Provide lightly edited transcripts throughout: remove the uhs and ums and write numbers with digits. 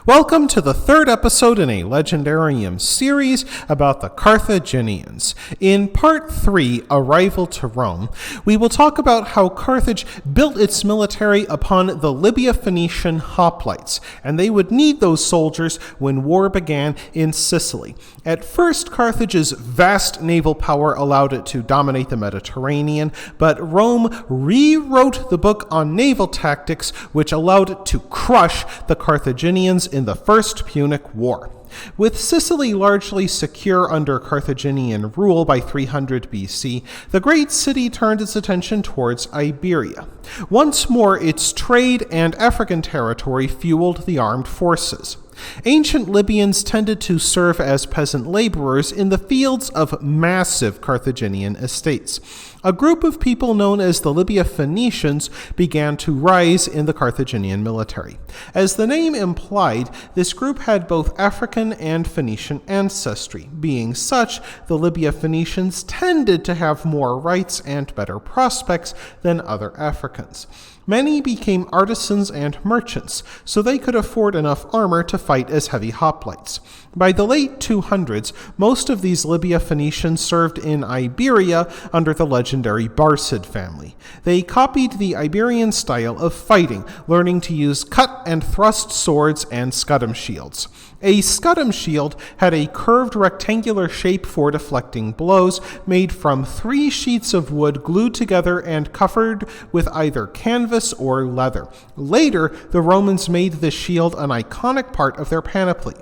Welcome to the third episode in a Legendarium series about the Carthaginians. In Part 3, Arrival to Rome, we will talk about how Carthage built its military upon the Libya Phoenician hoplites, and they would need those soldiers when war began in Sicily. At first, Carthage's vast naval power allowed it to dominate the Mediterranean, but Rome rewrote the book on naval tactics, which allowed it to crush the Carthaginians in the First Punic War. With Sicily largely secure under Carthaginian rule by 300 BC, the great city turned its attention towards Iberia. Once more, its trade and African territory fueled the armed forces. Ancient Libyans tended to serve as peasant laborers in the fields of massive Carthaginian estates. A group of people known as the Libya Phoenicians began to rise in the Carthaginian military. As the name implied, this group had both African and Phoenician ancestry. Being such, the Libya Phoenicians tended to have more rights and better prospects than other Africans. Many became artisans and merchants, so they could afford enough armor to fight as heavy hoplites. By the late 200s, most of these Libya Phoenicians served in Iberia under the legendary Barcid family. They copied the Iberian style of fighting, learning to use cut and thrust swords and scudam shields. A scudam shield had a curved rectangular shape for deflecting blows, made from 3 sheets of wood glued together and covered with either canvas or leather. Later, the Romans made the shield an iconic part of their panoply.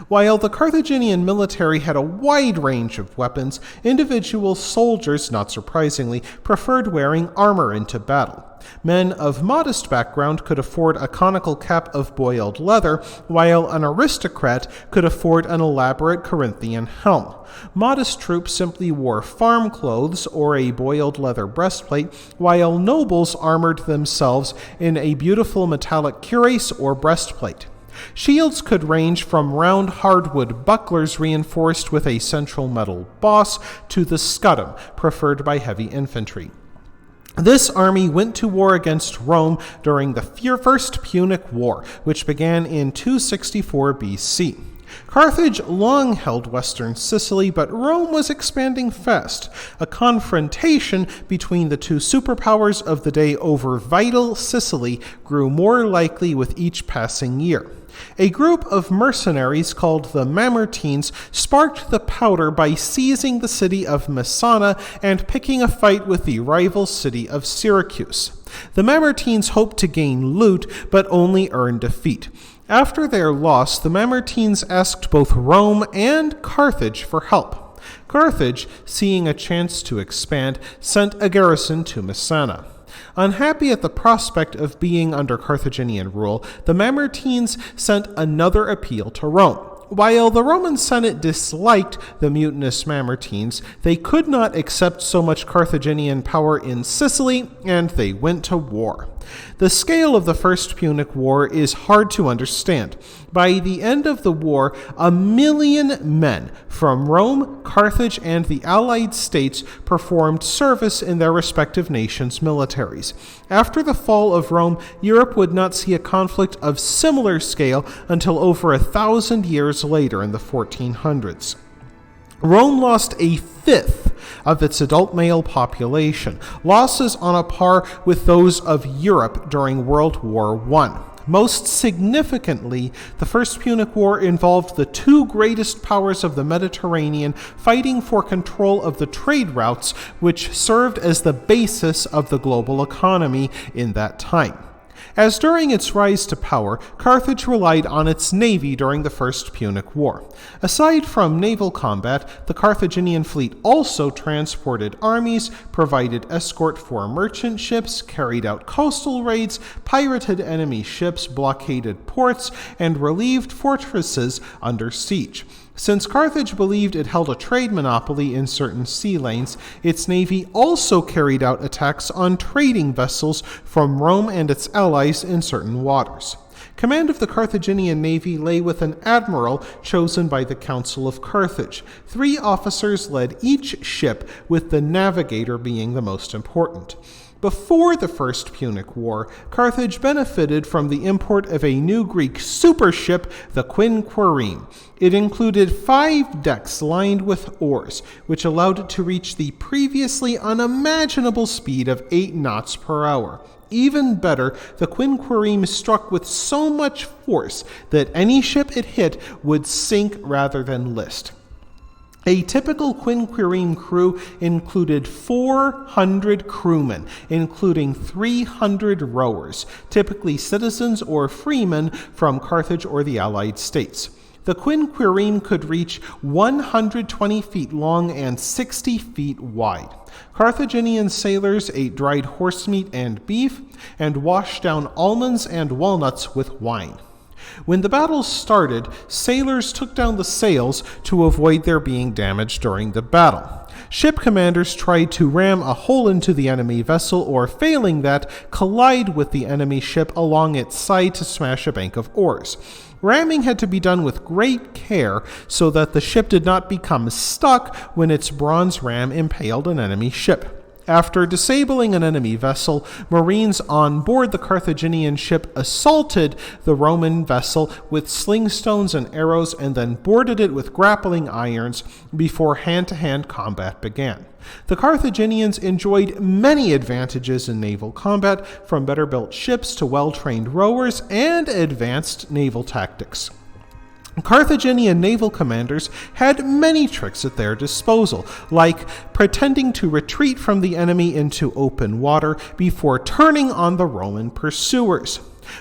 While the Carthaginian military had a wide range of weapons, individual soldiers, not surprisingly, preferred wearing armor into battle. Men of modest background could afford a conical cap of boiled leather, while an aristocrat could afford an elaborate Corinthian helm. Modest troops simply wore farm clothes or a boiled leather breastplate, while nobles armored themselves in a beautiful metallic cuirass or breastplate. Shields could range from round hardwood bucklers reinforced with a central metal boss to the scudam, preferred by heavy infantry. This army went to war against Rome during the First Punic War, which began in 264 BC. Carthage long held western Sicily, but Rome was expanding fast. A confrontation between the two superpowers of the day over vital Sicily grew more likely with each passing year. A group of mercenaries called the Mamertines sparked the powder by seizing the city of Messana and picking a fight with the rival city of Syracuse. The Mamertines hoped to gain loot, but only earn defeat. After their loss, the Mamertines asked both Rome and Carthage for help. Carthage, seeing a chance to expand, sent a garrison to Messana. Unhappy at the prospect of being under Carthaginian rule, the Mamertines sent another appeal to Rome. While the Roman Senate disliked the mutinous Mamertines, they could not accept so much Carthaginian power in Sicily, and they went to war. The scale of the First Punic War is hard to understand. By the end of the war, 1 million men from Rome, Carthage, and the Allied states performed service in their respective nations' militaries. After the fall of Rome, Europe would not see a conflict of similar scale until over 1,000 years later in the 1400s. Rome lost a fifth of its adult male population, losses on a par with those of Europe during World War I. Most significantly, the First Punic War involved the two greatest powers of the Mediterranean fighting for control of the trade routes, which served as the basis of the global economy in that time. As during its rise to power, Carthage relied on its navy during the First Punic War. Aside from naval combat, the Carthaginian fleet also transported armies, provided escort for merchant ships, carried out coastal raids, pirated enemy ships, blockaded ports, and relieved fortresses under siege. Since Carthage believed it held a trade monopoly in certain sea lanes, its navy also carried out attacks on trading vessels from Rome and its allies in certain waters. Command of the Carthaginian navy lay with an admiral chosen by the Council of Carthage. 3 officers led each ship, with the navigator being the most important. Before the First Punic War, Carthage benefited from the import of a new Greek supership, the quinquereme. It included 5 decks lined with oars, which allowed it to reach the previously unimaginable speed of 8 knots per hour. Even better, the quinquereme struck with so much force that any ship it hit would sink rather than list. A typical quinquereme crew included 400 crewmen, including 300 rowers, typically citizens or freemen from Carthage or the Allied States. The quinquereme could reach 120 feet long and 60 feet wide. Carthaginian sailors ate dried horse meat and beef, and washed down almonds and walnuts with wine. When the battle started, sailors took down the sails to avoid their being damaged during the battle. Ship commanders tried to ram a hole into the enemy vessel, or failing that, collide with the enemy ship along its side to smash a bank of oars. Ramming had to be done with great care so that the ship did not become stuck when its bronze ram impaled an enemy ship. After disabling an enemy vessel, Marines on board the Carthaginian ship assaulted the Roman vessel with sling stones and arrows and then boarded it with grappling irons before hand-to-hand combat began. The Carthaginians enjoyed many advantages in naval combat, from better-built ships to well-trained rowers and advanced naval tactics. Carthaginian naval commanders had many tricks at their disposal, like pretending to retreat from the enemy into open water before turning on the Roman pursuers.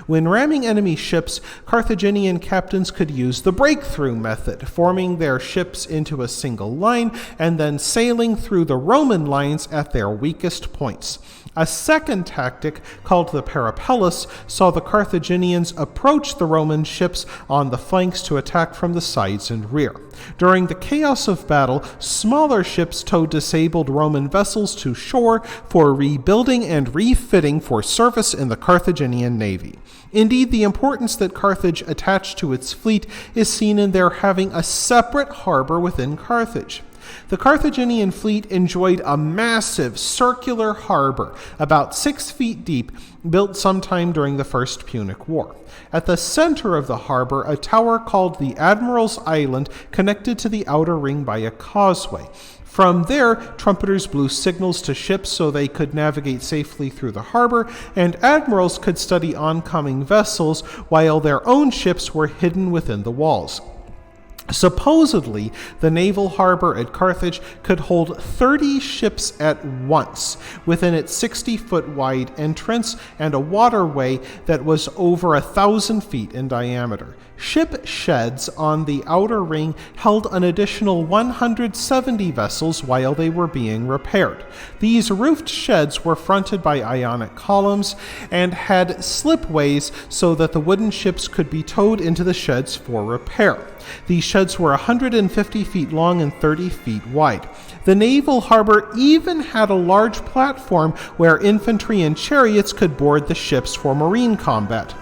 When ramming enemy ships, Carthaginian captains could use the breakthrough method, forming their ships into a single line and then sailing through the Roman lines at their weakest points. A second tactic, called the parapelus, saw the Carthaginians approach the Roman ships on the flanks to attack from the sides and rear. During the chaos of battle, smaller ships towed disabled Roman vessels to shore for rebuilding and refitting for service in the Carthaginian navy. Indeed, the importance that Carthage attached to its fleet is seen in their having a separate harbor within Carthage. The Carthaginian fleet enjoyed a massive circular harbor, about 6 feet deep, built sometime during the First Punic War. At the center of the harbor, a tower called the Admiral's Island connected to the outer ring by a causeway. From there, trumpeters blew signals to ships so they could navigate safely through the harbor, and admirals could study oncoming vessels while their own ships were hidden within the walls. Supposedly, the naval harbor at Carthage could hold 30 ships at once within its 60-foot wide entrance and a waterway that was over 1,000 feet in diameter. Ship sheds on the outer ring held an additional 170 vessels while they were being repaired. These roofed sheds were fronted by Ionic columns and had slipways so that the wooden ships could be towed into the sheds for repair. These sheds were 150 feet long and 30 feet wide. The naval harbor even had a large platform where infantry and chariots could board the ships for marine combat.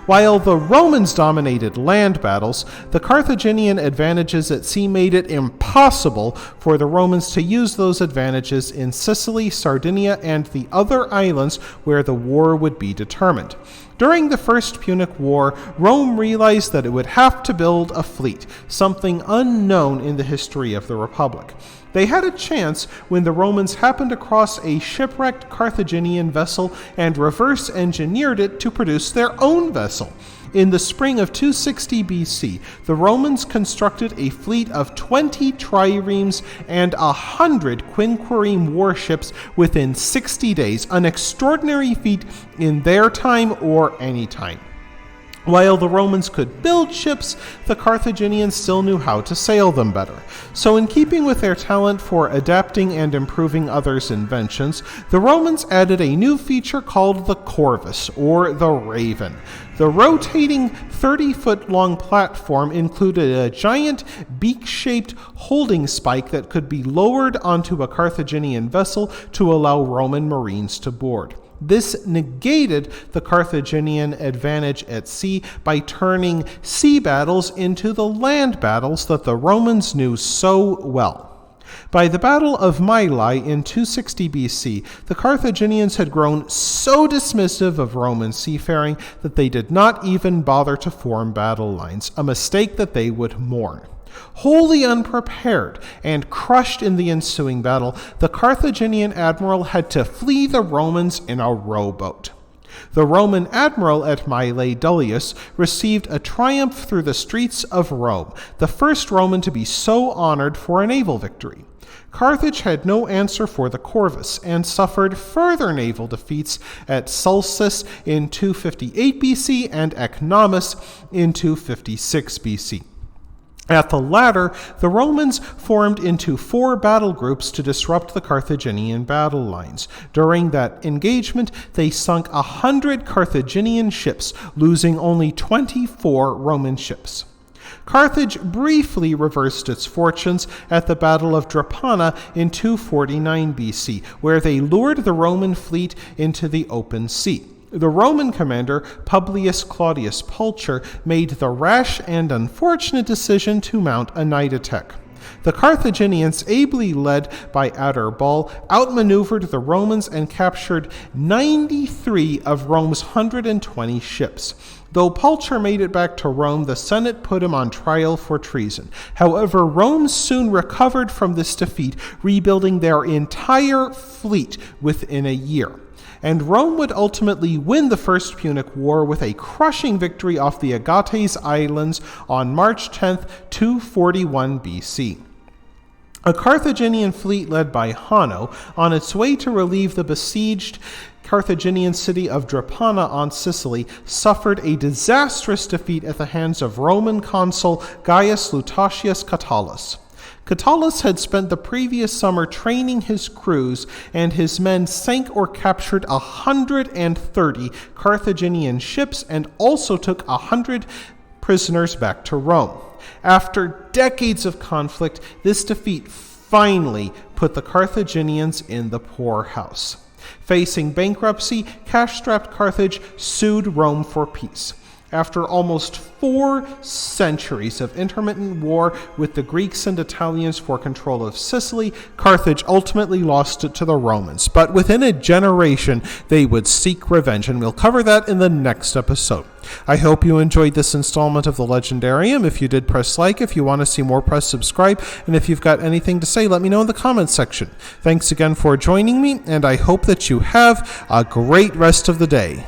While the Romans dominated land battles, the Carthaginian advantages at sea made it impossible for the Romans to use those advantages in Sicily, Sardinia, and the other islands where the war would be determined. During the First Punic War, Rome realized that it would have to build a fleet, something unknown in the history of the Republic. They had a chance when the Romans happened across a shipwrecked Carthaginian vessel and reverse engineered it to produce their own vessel. In the spring of 260 BC, the Romans constructed a fleet of 20 triremes and 100 quinquereme warships within 60 days, an extraordinary feat in their time or any time. While the Romans could build ships, the Carthaginians still knew how to sail them better. So in keeping with their talent for adapting and improving others' inventions, the Romans added a new feature called the corvus, or the raven. The rotating 30-foot-long platform included a giant beak-shaped holding spike that could be lowered onto a Carthaginian vessel to allow Roman marines to board. This negated the Carthaginian advantage at sea by turning sea battles into the land battles that the Romans knew so well. By the Battle of Mylae in 260 BC, the Carthaginians had grown so dismissive of Roman seafaring that they did not even bother to form battle lines, a mistake that they would mourn. Wholly unprepared and crushed in the ensuing battle, the Carthaginian admiral had to flee the Romans in a rowboat. The Roman admiral at Mylae, Dullius, received a triumph through the streets of Rome, the first Roman to be so honored for a naval victory. Carthage had no answer for the Corvus and suffered further naval defeats at Sulcis in 258 BC and Ecnomus in 256 BC. At the latter, the Romans formed into 4 battle groups to disrupt the Carthaginian battle lines. During that engagement, they sunk 100 Carthaginian ships, losing only 24 Roman ships. Carthage briefly reversed its fortunes at the Battle of Drepana in 249 BC, where they lured the Roman fleet into the open sea. The Roman commander, Publius Claudius Pulcher, made the rash and unfortunate decision to mount a night attack. The Carthaginians, ably led by Adherbal, outmaneuvered the Romans and captured 93 of Rome's 120 ships. Though Pulcher made it back to Rome, the Senate put him on trial for treason. However, Rome soon recovered from this defeat, rebuilding their entire fleet within a year. And Rome would ultimately win the First Punic War with a crushing victory off the Agates Islands on March 10, 241 BC. A Carthaginian fleet led by Hanno, on its way to relieve the besieged Carthaginian city of Drepana on Sicily, suffered a disastrous defeat at the hands of Roman consul Gaius Lutatius Catullus. Catullus had spent the previous summer training his crews, and his men sank or captured 130 Carthaginian ships and also took 100 prisoners back to Rome. After decades of conflict, this defeat finally put the Carthaginians in the poorhouse. Facing bankruptcy, cash-strapped Carthage sued Rome for peace. After almost 4 centuries of intermittent war with the Greeks and Italians for control of Sicily, Carthage ultimately lost it to the Romans. But within a generation, they would seek revenge, and we'll cover that in the next episode. I hope you enjoyed this installment of the Legendarium. If you did, press like. If you want to see more, press subscribe. And if you've got anything to say, let me know in the comments section. Thanks again for joining me, and I hope that you have a great rest of the day.